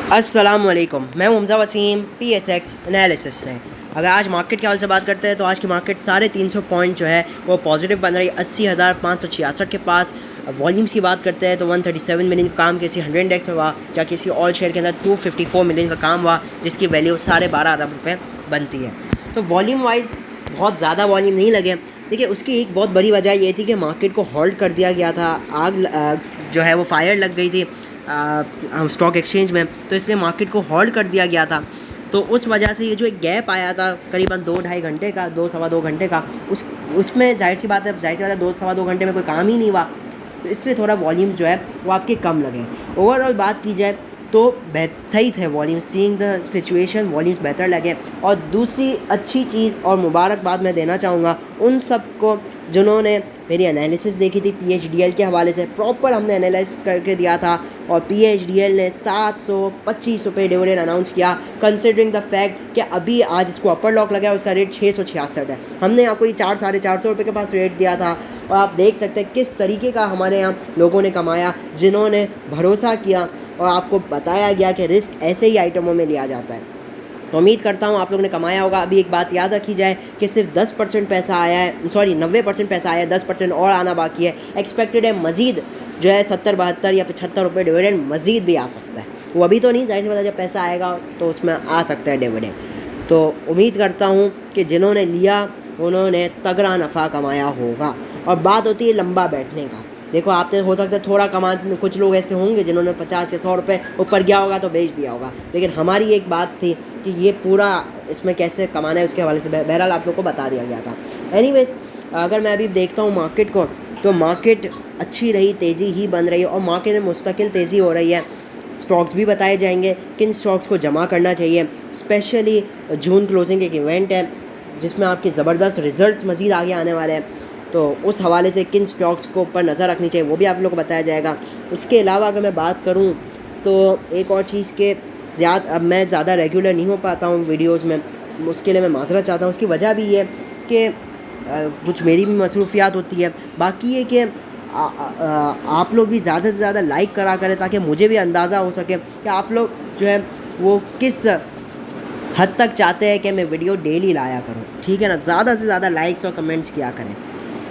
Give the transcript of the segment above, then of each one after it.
अस्सलामुअलैकुम, मैं हूं हमज़ा वसीम PSX एनालिसिस से। अगर आज मार्केट के हाल से बात करते हैं तो आज की मार्केट 350 पॉइंट जो है वो पॉजिटिव बन रही है 80,566 के पास। वॉल्यूम्स की बात करते हैं तो 137 मिलियन का काम किसी 100 इंडेक्स में हुआ, या किसी ऑल शेयर के अंदर 254 मिलियन का काम हुआ, जिसकी वैल्यू 12.5 अरब रुपये बनती है। तो वॉल्यूम वाइज बहुत ज़्यादा वॉल्यूम नहीं लगे। देखिए, उसकी एक बहुत बड़ी वजह ये थी कि मार्केट को होल्ड कर दिया गया था। जो है वो फायर लग गई थी स्टॉक एक्सचेंज में, तो इसलिए मार्केट को होल्ड कर दिया गया था। तो उस वजह से ये जो एक गैप आया था करीबन 2-2.5 घंटे का, 2-2.25 घंटे का, उसमें जाहिर सी बात है 2-2.25 घंटे में कोई काम ही नहीं हुआ, तो इसलिए थोड़ा वॉल्यूम्स जो है वो आपके कम लगे। ओवरऑल बात की जाए तो सही थे volume, seeing the situation volumes बेहतर लगे। और दूसरी अच्छी चीज़ और मुबारकबाद मैं देना चाहूँगा उन सब को जिन्होंने मेरी एनालिसिस देखी थी PHDL के हवाले से। प्रॉपर हमने एनालाइज करके दिया था और PHDL ने 725 रुपये डिविडेंड अनाउंस किया, कंसिडरिंग द फैक्ट कि अभी आज इसको अपर लॉक लगा है, उसका रेट 666 है। हमने आपको ये 400-450 रुपये के पास रेट दिया था, और आप देख सकते हैं किस तरीके का हमारे यहाँ लोगों ने कमाया, जिन्होंने भरोसा किया और आपको बताया गया कि रिस्क ऐसे ही आइटमों में लिया जाता है। तो उम्मीद करता हूँ आप लोगों ने कमाया होगा। अभी एक बात याद रखी जाए कि सिर्फ 10% पैसा आया है, 90% पैसा आया है, 10% और आना बाकी है। एक्सपेक्टेड है मज़ीद जो है 70-72 या 75 रुपये डिविडेंड मज़ीद भी आ सकता है। वो अभी तो नहीं, जाहिर सी बात है जब पैसा आएगा तो उसमें आ सकता है डिविडेंड। तो उम्मीद करता हूँ कि जिन्होंने लिया उन्होंने तगड़ा नफ़ा कमाया होगा। और बात होती है लंबा बैठने का। देखो, आपने हो सकता है थोड़ा कमा, कुछ लोग ऐसे होंगे जिन्होंने 50 या 100 रुपये ऊपर गया होगा तो बेच दिया होगा, लेकिन हमारी एक बात थी कि ये पूरा इसमें कैसे कमाना है उसके हवाले से बहरहाल आप लोग को बता दिया गया था। एनीवेज, अगर मैं अभी देखता हूँ मार्केट को, तो मार्केट अच्छी रही, तेज़ी ही बन रही है और मार्केट में मुस्तकिल तेज़ी हो रही है। स्टॉक्स भी बताए जाएंगे किन स्टॉक्स को जमा करना चाहिए। स्पेशली जून क्लोजिंग एक इवेंट है जिसमें आपके ज़बरदस्त रिजल्ट्स मज़ीद आगे आने वाले हैं, तो उस हवाले से किन स्टॉक्स को ऊपर नज़र रखनी चाहिए वो भी आप लोग को बताया जाएगा। उसके अलावा अगर मैं बात करूं तो एक और चीज़ के अब मैं ज़्यादा रेगुलर नहीं हो पाता हूं वीडियोस में, उसके लिए मैं माज़रत चाहता हूं। उसकी वजह भी ये कि कुछ मेरी भी मसरूफियात होती है। बाकी ये कि आप लोग भी ज़्यादा से ज़्यादा लाइक करा करें ताकि मुझे भी अंदाज़ा हो सके कि आप लोग जो है वो किस हद तक चाहते हैं कि मैं वीडियो डेली लाया करूँ। ठीक है ना, ज़्यादा से ज़्यादा लाइक्स और कमेंट्स किया करें।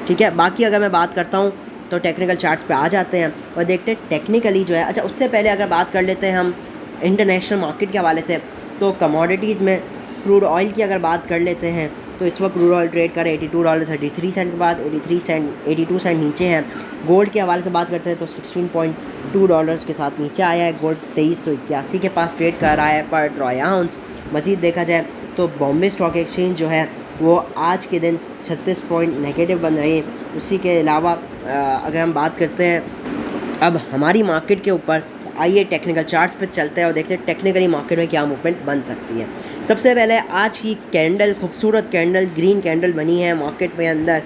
ठीक है, बाकी अगर मैं बात करता हूँ तो टेक्निकल चार्ट्स पे आ जाते हैं और देखते हैं टेक्निकली जो है। अच्छा, उससे पहले अगर बात कर लेते हैं हम इंटरनेशनल मार्केट के हवाले से, तो कमोडिटीज़ में क्रूड ऑयल की अगर बात कर लेते हैं तो इस वक्त क्रूड ऑयल ट्रेड कर $82.33 के पास, 82 सेंट नीचे है। गोल्ड के हवाले से बात करते हैं तो $16.2 के साथ नीचे आया है। गोल्ड 2381 के पास ट्रेड कर रहा है पर ट्रॉय आउंस। मज़ीद देखा जाए तो बॉम्बे स्टॉक एक्सचेंज जो है वो आज के दिन 36 पॉइंट नेगेटिव बन रही है। उसी के अलावा अगर हम बात करते हैं अब हमारी मार्केट के ऊपर, आइए टेक्निकल चार्ट्स पे चलते हैं और देखते हैं टेक्निकली मार्केट में क्या मूवमेंट बन सकती है। सबसे पहले आज की कैंडल, खूबसूरत कैंडल, ग्रीन कैंडल बनी है मार्केट में अंदर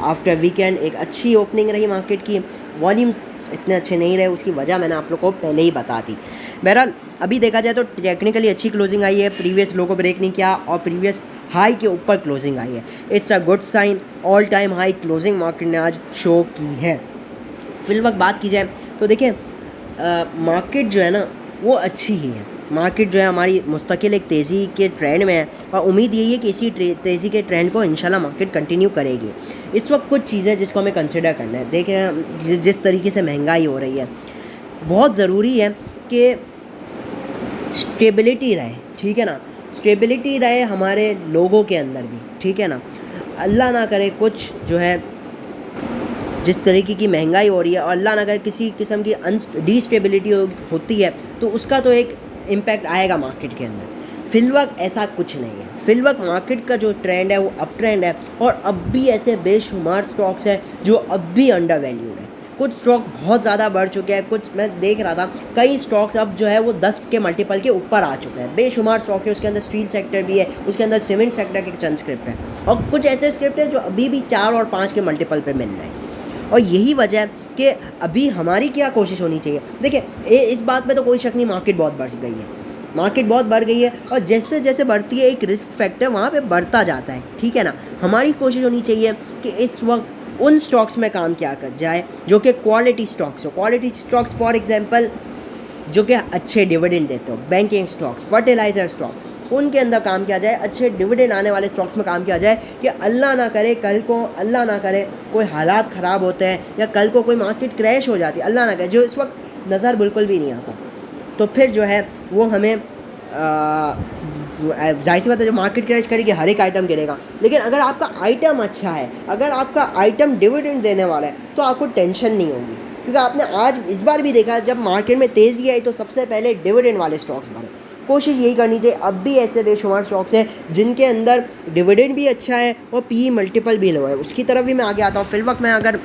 आफ्टर वीकेंड। एक अच्छी ओपनिंग रही मार्केट की। वॉल्यूम्स इतने अच्छे नहीं रहे, उसकी वजह मैंने आप लोग को पहले ही बता दी। बहरहाल अभी देखा जाए तो टेक्निकली अच्छी क्लोजिंग आई है, प्रीवियस लो को ब्रेक नहीं किया और प्रीवियस हाई के ऊपर क्लोजिंग आई है। It's a good sign. All time high closing market ने आज शो की है। फिल वक्त बात की जाए तो देखिए, मार्केट जो है ना वो अच्छी ही है। मार्केट जो है हमारी मुस्तकिल एक तेज़ी के ट्रेंड में है और उम्मीद यही है कि इसी तेज़ी के ट्रेंड को इंशाल्लाह मार्केट कंटिन्यू करेगी। इस वक्त कुछ चीज़ें जिसको हमें कंसिडर करना है, देखें जिस तरीके से महंगाई हो रही है, बहुत ज़रूरी है कि स्टेबिलिटी रहे। ठीक है ना, स्टेबिलिटी रहे हमारे लोगों के अंदर भी। ठीक है ना, अल्लाह ना करे कुछ जो है जिस तरीके की महंगाई हो रही है और अल्लाह ना करे किसी किस्म की डिस्टेबिलिटी होती है तो उसका तो एक इम्पैक्ट आएगा मार्केट के अंदर। फिलवक्त ऐसा कुछ नहीं है। फिलवक्त मार्केट का जो ट्रेंड है वो अप ट्रेंड है और अब भी ऐसे बेशुमार स्टॉक्स हैं जो अब भी अंडर वैल्यूड है। कुछ स्टॉक बहुत ज़्यादा बढ़ चुके हैं, कुछ मैं देख रहा था कई स्टॉक्स अब जो है वो 10 के मल्टीपल के ऊपर आ चुके हैं। बेशुमार स्टॉक है, उसके अंदर स्टील सेक्टर भी है, उसके अंदर सीमेंट सेक्टर के चंद स्क्रिप्ट है और कुछ ऐसे स्क्रिप्ट है जो अभी भी 4 और 5 के मल्टीपल पे मिल रहे हैं। और यही वजह है कि अभी हमारी क्या कोशिश होनी चाहिए। देखिए, इस बात में तो कोई शक नहीं, मार्केट बहुत बढ़ गई है, मार्केट बहुत बढ़ गई है और जैसे जैसे बढ़ती है एक रिस्क फैक्टर वहाँ पे बढ़ता जाता है। ठीक है ना, हमारी कोशिश होनी चाहिए कि इस वक्त उन स्टॉक्स में काम किया कर जाए जो कि क्वालिटी स्टॉक्स हो। क्वालिटी स्टॉक्स फॉर एग्जांपल जो कि अच्छे डिविडेंड देते हो, बैंकिंग स्टॉक्स, फर्टिलाइजर स्टॉक्स, उनके अंदर काम किया जाए, अच्छे डिविडेंड आने वाले स्टॉक्स में काम किया जाए कि अल्लाह ना करे कल को, अल्लाह ना करे कोई हालात ख़राब होते हैं या कल को कोई मार्केट क्रैश हो जाती है, अल्लाह ना करे, जो इस वक्त नज़र बिल्कुल भी नहीं आता, तो फिर जो है वो हमें जाहिर सी बात है, जो मार्केट क्रैश करेगी हर एक आइटम गिरेगा। लेकिन अगर आपका आइटम अच्छा है, अगर आपका आइटम डिविडेंड देने वाला है, तो आपको टेंशन नहीं होगी, क्योंकि आपने आज इस बार भी देखा जब मार्केट में तेज़ी आई तो सबसे पहले डिविडेंड वाले स्टॉक्स बढ़े। कोशिश यही करनी चाहिए, अब भी ऐसे बेशुमार स्टॉक्स हैं जिनके अंदर डिविडेंड भी अच्छा है और पी मल्टीपल भी लो है, उसकी तरफ भी मैं आगे आता हूँ। फिल वक्त मैं अगर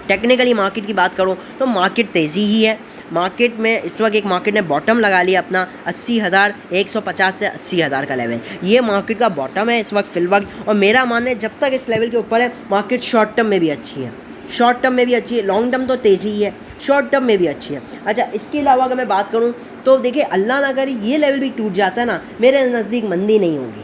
टेक्निकली मार्केट की बात करूँ तो मार्केट तेज़ी ही है। मार्केट में इस वक्त एक मार्केट ने बॉटम लगा लिया अपना 80,150 से 80,000 का लेवल, ये मार्केट का बॉटम है इस वक्त फिल वक्त। और मेरा मानना है जब तक इस लेवल के ऊपर है मार्केट शॉर्ट टर्म में भी अच्छी है, शॉर्ट टर्म में भी अच्छी है, लॉन्ग टर्म तो तेज़ी ही है, शॉर्ट टर्म में भी अच्छी है। अच्छा, इसके अलावा अगर मैं बात करूँ तो देखिए अल्लाह ना करे ये लेवल भी टूट जाता है ना, मेरे नज़दीक मंदी नहीं होगी।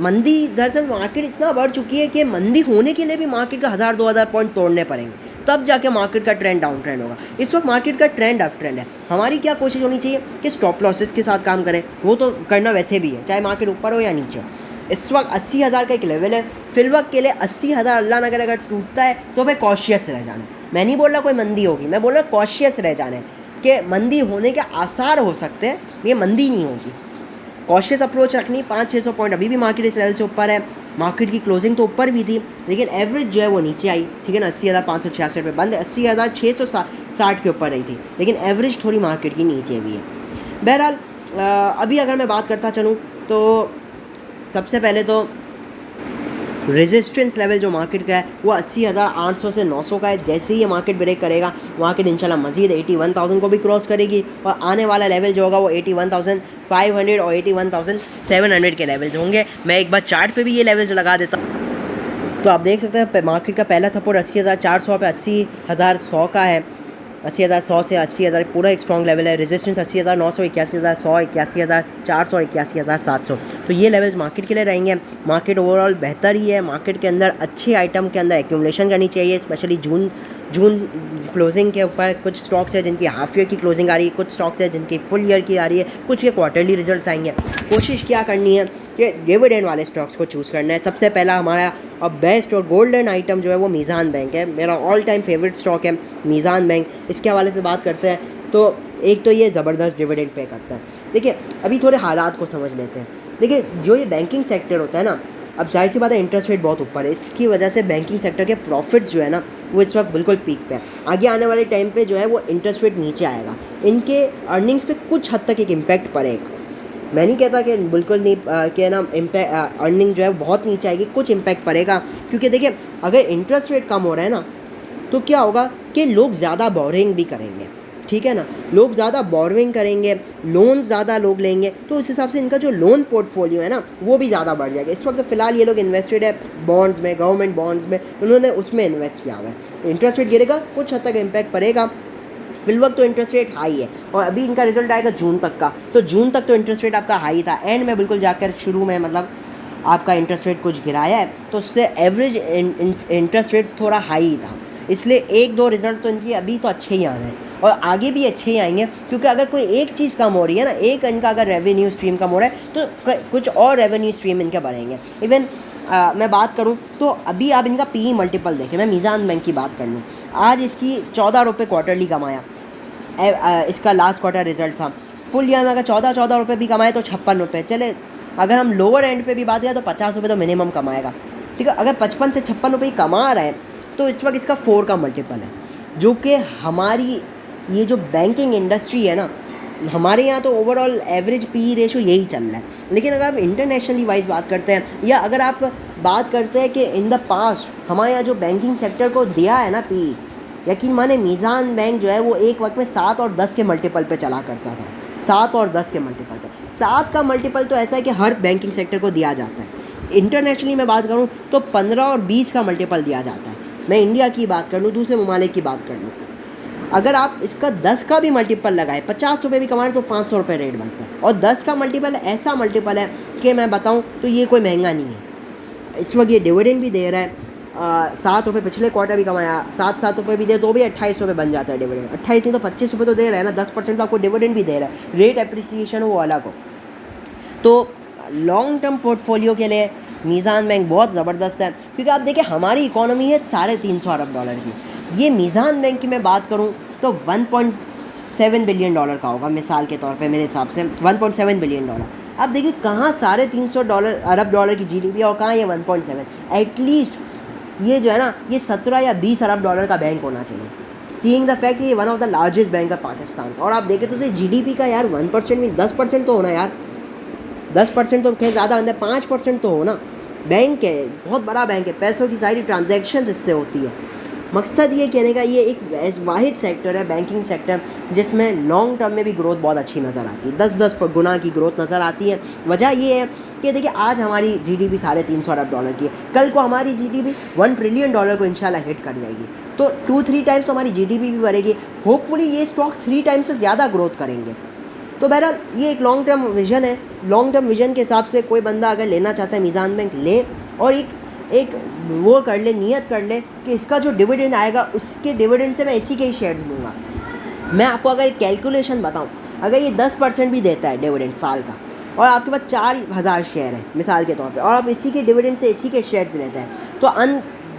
मंदी दरअसल मार्केट इतना बढ़ चुकी है कि मंदी होने के लिए भी मार्केट का 1,000-2,000 पॉइंट तोड़ने पड़ेंगे, तब जाके मार्केट का ट्रेंड डाउन ट्रेंड होगा। इस वक्त मार्केट का ट्रेंड अप ट्रेंड है। हमारी क्या कोशिश होनी चाहिए कि स्टॉप लॉसेस के साथ काम करें, वो तो करना वैसे भी है चाहे मार्केट ऊपर हो या नीचे हो। इस वक्त 80,000 का एक लेवल है, फिल वक्त के लिए 80,000 अल्लाह ना करे अगर टूटता है तो भाई कॉशियस रह जाना। मैं नहीं बोल रहा कोई मंदी होगी, मैं बोल रहा कॉशियस रह जाना कि मंदी होने के आसार हो सकते हैं, ये मंदी नहीं होगी। कॉशियस अप्रोच रखनी। 500-600 पॉइंट अभी भी मार्केट इस लेवल से ऊपर है, मार्केट की क्लोजिंग तो ऊपर भी थी लेकिन एवरेज जो है वो नीचे आई, ठीक है ना। 80,566 पे बंद है, 80,660 के ऊपर रही थी, लेकिन एवरेज थोड़ी मार्केट की नीचे भी है। बहरहाल अभी अगर मैं बात करता चलूँ तो सबसे पहले तो रेजिस्टेंस लेवल जो मार्केट का है वो 80,800 से 900 का है। जैसे ही ये मार्केट ब्रेक करेगा मार्केट इंशाल्लाह मजीद 81,000 को भी क्रॉस करेगी और आने वाला लेवल जो होगा वो 81,500 और 81,700 के लेवल्स होंगे। मैं एक बार चार्ट पे भी ये लेवल्स लगा देता हूँ, तो आप देख सकते हैं मार्केट का पहला सपोर्ट 80,400 पे 80,100 का है, 80,100 से 80,000 पूरा एक स्ट्रॉन्ग लेवल है। रेजिस्टेंस 80,900, 81,100, 81,400 और 81,700, तो ये लेवल्स मार्केट के लिए रहेंगे। मार्केट ओवरऑल बेहतर ही है, मार्केट के अंदर अच्छे आइटम के अंदर एक्यूमुलेशन करनी चाहिए, स्पेशली जून क्लोजिंग के ऊपर। कुछ स्टॉक्स है जिनकी हाफ ईयर की क्लोजिंग आ रही है, कुछ स्टॉक्स है जिनकी फुल ईयर की आ रही है, कुछ के क्वार्टरली रिजल्ट्स आएंगे। कोशिश क्या करनी है कि डिविडेंड वाले स्टॉक्स को चूज़ करना है। सबसे पहला हमारा अब बेस्ट और गोल्डन आइटम जो है वो मीज़ान बैंक है, मेरा ऑल टाइम फेवरेट स्टॉक है मीज़ान बैंक। इसके हवाले से बात करते हैं तो एक तो ये ज़बरदस्त डिविडेंड पे करता है। देखिए अभी थोड़े हालात को समझ लेते हैं। देखिए जो ये बैंकिंग सेक्टर होता है ना, अब जाहिर सी बात है इंटरेस्ट रेट बहुत ऊपर है, इसकी वजह से बैंकिंग सेक्टर के प्रॉफिट्स जो है ना वो इस वक्त बिल्कुल पीक पे है। आगे आने वाले टाइम पे जो है वो इंटरेस्ट रेट नीचे आएगा, इनके अर्निंग्स पे कुछ हद तक एक इम्पैक्ट पड़ेगा। मैं नहीं कहता कि बिल्कुल नहीं कि ना इम्पैक्ट अर्निंग जो है बहुत नीचे आएगी, कुछ इम्पैक्ट पड़ेगा। क्योंकि देखिए अगर इंटरेस्ट रेट कम हो रहा है ना तो क्या होगा कि लोग ज़्यादा बोरिंग भी करेंगे, ठीक है ना। लोग ज़्यादा बोरिंग करेंगे, लोन ज़्यादा लोग लेंगे, तो उस हिसाब से इनका जो लोन पोर्टफोलियो है ना वो भी ज़्यादा बढ़ जाएगा। इस वक्त फ़िलहाल ये लोग इन्वेस्टेड है बॉन्ड्स में, गवर्नमेंट बॉन्ड्स में, उन्होंने उसमें इन्वेस्ट किया हुआ है। इंटरेस्ट रेट गिरेगा, कुछ हद तक इम्पैक्ट पड़ेगा। फिल वक्त तो इंटरेस्ट रेट हाई है और अभी इनका रिजल्ट आएगा जून तक का, तो जून तक तो इंटरेस्ट रेट आपका हाई था, एंड में बिल्कुल जाकर शुरू में मतलब आपका इंटरेस्ट रेट कुछ गिराया है, तो उससे एवरेज इंटरेस्ट रेट थोड़ा हाई था। इसलिए एक दो रिज़ल्ट तो इनकी अभी तो अच्छे ही आ रहे हैं और आगे भी अच्छे ही आएंगे। क्योंकि अगर कोई एक चीज़ कम हो रही है ना, एक इनका अगर रेवेन्यू स्ट्रीम कम हो रहा है तो कुछ और रेवेन्यू स्ट्रीम इनके बढ़ेंगे। इवन मैं बात करूं तो अभी आप इनका पी मल्टीपल देखें, मैं मीज़ान बैंक की बात कर लूँ, आज इसकी 14 रुपये क्वार्टरली कमाया, इसका लास्ट क्वार्टर रिजल्ट था। फुल ईयर में अगर 14 रुपये भी कमाए तो 56 रुपये, चले अगर हम लोअर एंड पे भी बात करें तो 50 रुपये तो मिनिमम कमाएगा, ठीक है। अगर 55 से 56 रुपये कमा रहा है तो इस वक्त इसका 4 का मल्टीपल है, जो कि हमारी ये जो बैंकिंग इंडस्ट्री है ना, हमारे यहाँ तो ओवरऑल एवरेज पी रेशो यही चल रहा है। लेकिन अगर आप इंटरनेशनली वाइज बात करते हैं या अगर आप बात करते हैं कि इन द पास्ट हमारे यहाँ जो बैंकिंग सेक्टर को दिया है ना पी, यकीन माने मीज़ान बैंक जो है वो एक वक्त में 7 और 10 के मल्टीपल पे चला करता था, 7 और 10 के मल्टीपल पे। 7 का मल्टीपल तो ऐसा है कि हर बैंकिंग सेक्टर को दिया जाता है। इंटरनेशनली मैं बात करूँ तो 15 और 20 का मल्टीपल दिया जाता है। मैं इंडिया की बात कर लूँ, दूसरे ममालिक की बात कर लूँ, अगर आप इसका 10 का भी मल्टीपल लगाए, 50 रुपये भी कमाएं तो 500 रुपये रेट बनता है। और 10 का मल्टीपल ऐसा मल्टीपल है कि मैं बताऊं तो ये कोई महंगा नहीं है। इस वक्त ये डिविडेंड भी दे रहा है, ₹7 पिछले क्वार्टर भी कमाया, ₹7 भी दे तो भी ₹28 बन जाता है डिविडेंड। 28 नहीं तो ₹25 तो दे रहा है ना, 10% तो आपको डिविडेंड भी दे रहा है। रेट एप्रिसिएशन वो अलग हो। तो लॉन्ग टर्म पोर्टफोलियो के लिए मीज़ान बैंक बहुत ज़बरदस्त है, क्योंकि आप देखिए हमारी इकोनॉमी है $350 अरब की। ये मीज़ान बैंक की मैं बात करूँ तो $1.7 बिलियन का होगा मिसाल के तौर पे, मेरे हिसाब से $1.7 बिलियन। अब देखिए कहाँ $350 अरब की जीडीपी और कहाँ ये 1.7। एटलीस्ट ये जो है ना, ये 17 या 20 अरब डॉलर का बैंक होना चाहिए। सीइंग द फैक्ट ये one of the largest bank है पाकिस्तान का। और आप देखें तो उसे जीडीपी का यार 1% में 10% तो होना यार, 10% तो खैर ज़्यादा होता है, 5% तो हो ना। बैंक है, बहुत बड़ा बैंक है, पैसों की सारी ट्रांजैक्शंस इससे होती है। मकसद ये कहने का, ये एक वाहिद सेक्टर है बैंकिंग सेक्टर जिसमें लॉन्ग टर्म में भी ग्रोथ बहुत अच्छी नज़र आती है, 10-10 गुना की ग्रोथ नज़र आती है। वजह ये है कि देखिए आज हमारी जीडीपी $350 अरब की है, कल को हमारी जीडीपी $1 ट्रिलियन को इंशाल्लाह हिट कर जाएगी, तो 2-3 टाइम्स तो हमारी जीडीपी भी बढ़ेगी। होपफुली ये स्टॉक 3 टाइम्स से ज़्यादा ग्रोथ करेंगे। तो बहरहाल ये एक लॉन्ग टर्म विज़न है। लॉन्ग टर्म विज़न के हिसाब से कोई बंदा अगर लेना चाहता है मीज़ान बैंक ले, और एक वो कर ले, नियत कर ले कि इसका जो डिविडेंड आएगा उसके डिविडेंड से मैं इसी के ही शेयर्स लूँगा। मैं आपको अगर एक कैलकुलेशन बताऊँ, अगर ये 10% भी देता है डिविडेंड साल का, और आपके पास 4000 शेयर है मिसाल के तौर पे, और आप इसी के डिविडेंड से इसी के शेयर्स लेते हैं, तो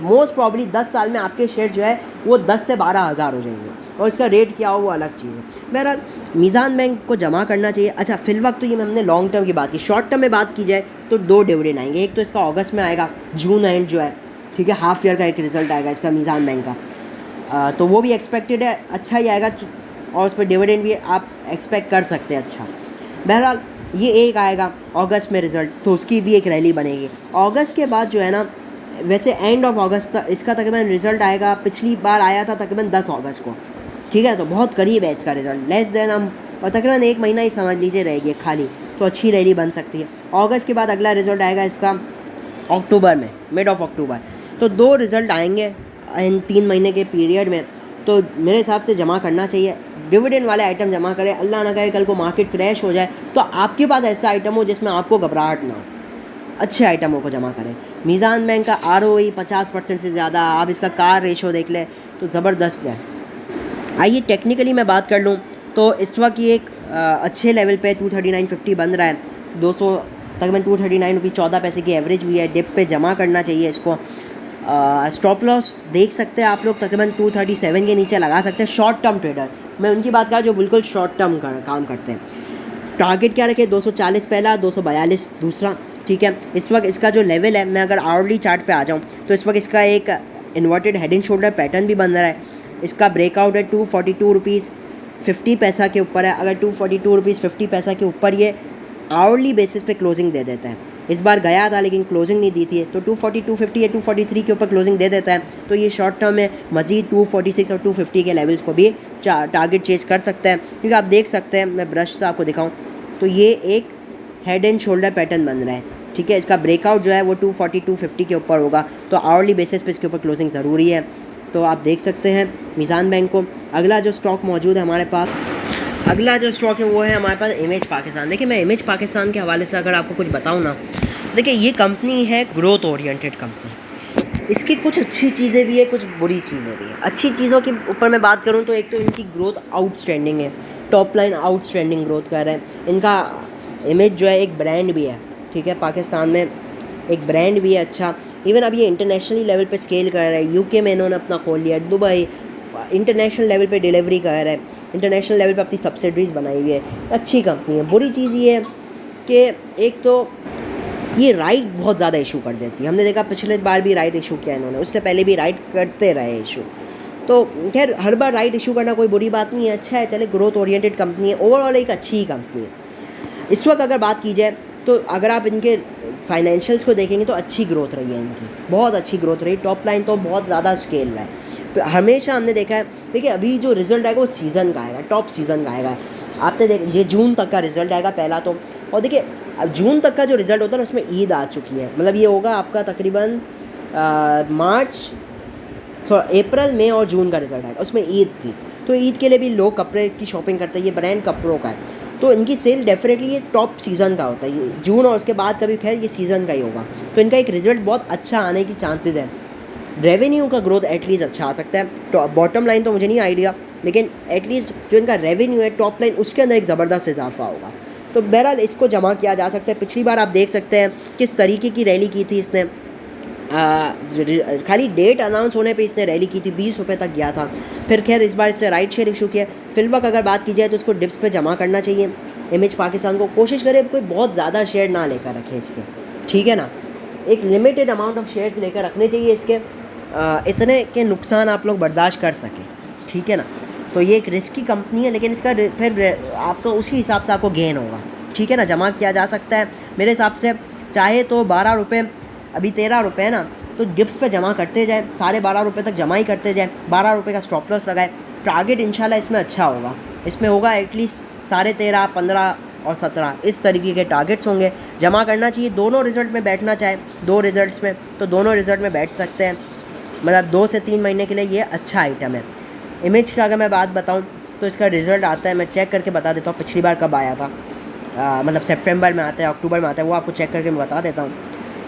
मोस्ट प्रॉब्ली 10 साल में आपके शेयर जो है वो 10 से 12 हज़ार हो जाएंगे। और इसका रेट क्या हो वो अलग चीज़ है। मेरा मीज़ान बैंक को जमा करना चाहिए। अच्छा, फिलवक्त तो ये हमने लॉन्ग टर्म की बात की। शॉर्ट टर्म में बात की जाए तो 2 डिविडेंड आएंगे। एक तो इसका अगस्त में आएगा, जून एंड जो है, ठीक है, हाफ ईयर का एक रिजल्ट आएगा इसका मीज़ान बैंक का, तो वो भी एक्सपेक्टेड है अच्छा ही आएगा, और उस पर डिविडेंड भी आप एक्सपेक्ट कर सकते हैं अच्छा। बहरहाल ये एक आएगा अगस्त में रिज़ल्ट, तो उसकी भी एक रैली बनेगी। अगस्त के बाद जो है ना, वैसे एंड ऑफ अगस्त तक इसका तकरीबन रिज़ल्ट आएगा, पिछली बार आया था तकरीबन 10 अगस्त को, ठीक है, तो बहुत करीब है इसका रिज़ल्ट, लेस देन हम, और तकरीबन 1 महीना ही समझ लीजिए रहेगी खाली, तो अच्छी रैली बन सकती है। अगस्त के बाद अगला रिज़ल्ट आएगा इसका अक्टूबर में, मिड ऑफ अक्टूबर। तो 2 रिज़ल्ट आएंगे इन 3 महीने के पीरियड में, तो मेरे हिसाब से जमा करना चाहिए। डिविडेंड वाले आइटम जमा करें, अल्लाह ना करे कल को मार्केट क्रैश हो जाए तो आपके पास ऐसा आइटम हो जिसमें आपको घबराहट ना हो। अच्छे आइटमों को जमा करें। मीज़ान बैंक का ROE 50% से ज़्यादा, आप इसका कार रेशो देख लें तो ज़बरदस्त है। आइए टेक्निकली मैं बात कर लूँ तो इस वक्त ये एक अच्छे लेवल पे 239.50 बन रहा है, 200 तकरीबन 239.14 की एवरेज हुई है। डिप पे जमा करना चाहिए इसको। स्टॉप लॉस देख सकते हैं आप लोग, तकरीबन 237 के नीचे लगा सकते हैं। शॉर्ट टर्म ट्रेडर, मैं उनकी बात कर जो बिल्कुल शॉर्ट टर्म काम करते हैं। टारगेट क्या रखे, 240 पहला, 242 दूसरा, ठीक है। इस वक्त इसका जो लेवल है, मैं अगर आवरली चार्ट पे आ जाऊँ तो इस वक्त इसका एक inverted head and shoulder pattern भी बन रहा है। इसका ब्रेकआउट है 242.50 के ऊपर है। अगर 242.50 के ऊपर ये आवरली बेसिस पे क्लोजिंग दे देता है, इस बार गया था लेकिन क्लोजिंग नहीं दी थी, तो 242.50 या 243 के ऊपर क्लोजिंग दे देता है, तो ये शॉर्ट टर्म में मज़ीद 246 और 250 के लेवल्स को भी टारगेट चेज कर सकते हैं। क्योंकि आप देख सकते हैं, मैं ब्रश से आपको दिखाऊं तो ये एक हेड एंड शोल्डर पैटर्न बन रहा है, ठीक है। इसका ब्रेकआउट जो है वो 240-250 के ऊपर होगा, तो आवरली बेसिस पे इसके ऊपर क्लोजिंग ज़रूरी है। तो आप देख सकते हैं मीज़ान बैंक को। अगला जो स्टॉक मौजूद है हमारे पास, अगला जो स्टॉक है वो है हमारे पास इमेज पाकिस्तान। देखिए मैं इमेज पाकिस्तान के हवाले से अगर आपको कुछ बताऊँ ना, देखिए ये कंपनी है ग्रोथ ओरिएंटेड कंपनी। इसकी कुछ अच्छी चीज़ें भी है, कुछ बुरी चीज़ें भी है। अच्छी चीज़ों के ऊपर मैं बात करूँ तो एक तो इनकी ग्रोथ आउटस्टैंडिंग है, टॉप लाइन आउटस्टैंडिंग ग्रोथ कर रहे हैं। इनका इमेज जो है एक ब्रांड भी है, ठीक है, पाकिस्तान में एक ब्रांड भी है अच्छा। इवन अब ये इंटरनेशनली लेवल पे स्केल कर रहा है। यूके में इन्होंने अपना खोल लिया, दुबई इंटरनेशनल लेवल पे डिलीवरी कर रहा है, इंटरनेशनल लेवल पे अपनी सब्सिडरीज बनाई हुई है। अच्छी कंपनी है। बुरी चीज़ ये है कि एक तो ये राइट बहुत ज़्यादा इशू कर देती है। हमने देखा पिछले बार भी राइट इशू किया इन्होंने, उससे पहले भी राइट करते रहे इशू। तो खैर हर बार राइट इशू करना कोई बुरी बात नहीं है, अच्छा है, चले। ग्रोथ ओरिएंटेड कंपनी है, ओवरऑल एक अच्छी ही कंपनी है। इस वक्त अगर बात की जाए तो अगर आप इनके फाइनेंशियल्स को देखेंगे तो अच्छी ग्रोथ रही है इनकी, बहुत अच्छी ग्रोथ रही। टॉप लाइन तो बहुत ज़्यादा स्केल रहा है। हमेशा हमने देखा है, देखिए अभी जो रिज़ल्ट आएगा वो सीज़न का आएगा, टॉप सीज़न का आएगा। आपने ये जून तक का रिज़ल्ट आएगा पहला तो, और देखिए अब जून तक का जो रिज़ल्ट होता है ना उसमें ईद आ चुकी है। मतलब ये होगा आपका तकरीबन अप्रैल मई और जून का रिज़ल्ट आएगा, उसमें ईद थी। तो ईद के लिए भी लोग कपड़े की शॉपिंग करते हैं, ये ब्रांड कपड़ों का है, तो इनकी सेल डेफिनेटली ये टॉप सीज़न का होता है। ये जून और उसके बाद कभी खैर ये सीज़न का ही होगा। तो इनका एक रिज़ल्ट बहुत अच्छा आने की चांसेस है। रेवेन्यू का ग्रोथ एटलीस्ट अच्छा आ सकता है। तो बॉटम लाइन तो मुझे नहीं आइडिया, लेकिन एटलीस्ट जो इनका रेवेन्यू है टॉप लाइन उसके अंदर एक ज़बरदस्त इजाफा होगा। तो बहरहाल इसको जमा किया जा सकता है। पिछली बार आप देख सकते हैं किस तरीके की रैली की थी इसने। खाली डेट अनाउंस होने पे इसने रैली की थी, 20 रुपये तक गया था। फिर खैर इस बार इसने राइट शेयर इशू किया। फिलवक अगर बात की जाए तो इसको डिप्स पे जमा करना चाहिए। इमेज पाकिस्तान को कोशिश करे कोई बहुत ज़्यादा शेयर ना लेकर रखे इसके, ठीक है ना, एक लिमिटेड अमाउंट ऑफ शेयर्स लेकर रखने चाहिए इसके, इतने के नुकसान आप लोग बर्दाश्त कर सकें, ठीक है ना। तो ये एक रिस्की कंपनी है, लेकिन इसका फिर आपका उसी हिसाब से आपको गेन होगा, ठीक है ना। जमा किया जा सकता है मेरे हिसाब से, चाहे तो 12 रुपये, अभी 13 रुपये है ना, तो डिप्स पे जमा करते जाए, 12.5 रुपये तक जमा ही करते जाए, 12 रुपये का स्टॉप लॉस लगाए। टारगेट इंशाल्लाह इसमें अच्छा होगा, इसमें होगा एटलीस्ट 13.5, 15 और 17 इस तरीके के टारगेट्स होंगे। जमा करना चाहिए, दोनों रिज़ल्ट में बैठना चाहे, 2 रिज़ल्ट्स में, तो दोनों रिज़ल्ट में बैठ सकते हैं। मतलब 2 से 3 महीने के लिए ये अच्छा आइटम है। इमेज का अगर मैं बात बताऊं तो इसका रिज़ल्ट आता है, मैं चेक करके बता देता हूँ पिछली बार कब आया था। मतलब सितंबर में आता है, अक्टूबर में आता है, वो आपको चेक करके मैं बता देता हूँ।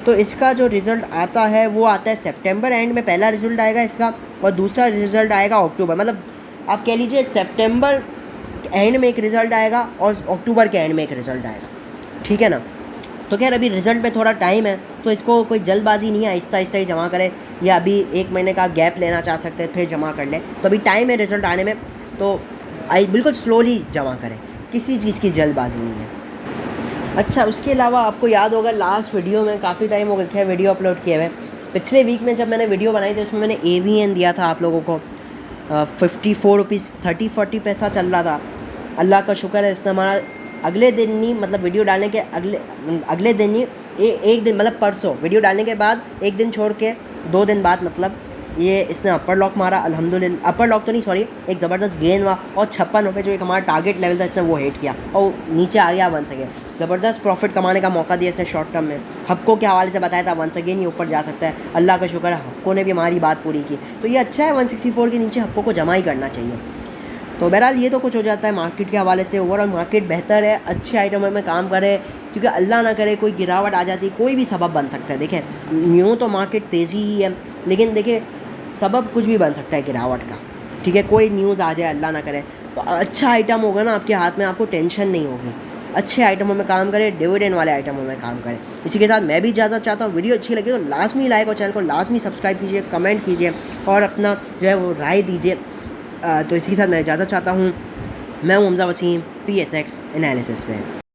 तो इसका जो रिज़ल्ट आता है वो आता है सितंबर एंड में पहला रिज़ल्ट आएगा इसका, और दूसरा रिज़ल्ट आएगा अक्टूबर। मतलब आप कह लीजिए सितंबर एंड में एक रिज़ल्ट आएगा और अक्टूबर के एंड में एक रिज़ल्ट आएगा, ठीक है ना। तो खैर अभी रिज़ल्ट में थोड़ा टाइम है, तो इसको कोई जल्दबाजी नहीं है, आहिस्ता आहिस्ता ही जमा करें, या अभी 1 महीने का गैप लेना चाह सकते हैं फिर जमा कर लें। तो अभी टाइम है रिज़ल्ट आने में, तो बिल्कुल स्लोली जमा करें, किसी चीज़ की जल्दबाजी नहीं है। अच्छा, उसके अलावा आपको याद होगा लास्ट वीडियो में, काफ़ी टाइम हो गया वीडियो अपलोड किए हुए, पिछले वीक में जब मैंने वीडियो बनाई थी उसमें मैंने AVN दिया था आप लोगों को 54 रुपीज़ 30-40 पैसा चल रहा था। अल्लाह का शुक्र है इसने हमारा अगले दिन नहीं, मतलब वीडियो डालने के अगले दिन नहीं, एक दिन, मतलब परसों वीडियो डालने के बाद 1 दिन छोड़ के 2 दिन बाद, मतलब ये इसने अपर लॉक मारा अल्हम्दुलिल्लाह। अपर लॉक तो नहीं, सॉरी, एक ज़बरदस्त गेन हुआ, और 56 रुपये जो एक हमारा टारगेट लेवल था इसने वो हिट किया और नीचे आ गया वंस अगेन। ज़बरदस्त प्रॉफिट कमाने का मौका दिया इसने शॉर्ट टर्म में। हब्को के हवाले से बताया था वंस अगेन ये ऊपर जा सकता है, अल्लाह का शुक्र है हब्को ने भी हमारी बात पूरी की। तो ये अच्छा है, 164 के नीचे हब्को को जमा ही करना चाहिए। तो बहरहाल ये तो कुछ हो जाता है मार्केट के हवाले से। ओवरऑल मार्केट बेहतर है, अच्छे आइटमों में काम करे, क्योंकि अल्लाह ना करे कोई गिरावट आ जाती, कोई भी सबब बन सकता है। देखें यूँ तो मार्केट तेज़ी ही है, लेकिन देखिए सबब कुछ भी बन सकता है गिरावट का, ठीक है। कोई न्यूज़ आ जाए अल्लाह ना करे, तो अच्छा आइटम होगा ना आपके हाथ में, आपको टेंशन नहीं होगी। अच्छे आइटमों में काम करें, डिविडेंड वाले आइटमों में काम करें। इसी के साथ मैं भी इजाज़त चाहता हूँ। वीडियो अच्छी लगी तो लाजमी लाइक और चैनल को लाजमी सब्सक्राइब कीजिए, कमेंट कीजिए और अपना जो है वो राय दीजिए। तो इसी के साथ मैं इजाज़त चाहता हूँ। मैं हूँ हमज़ा वसीम, PSX एनालिसिस से।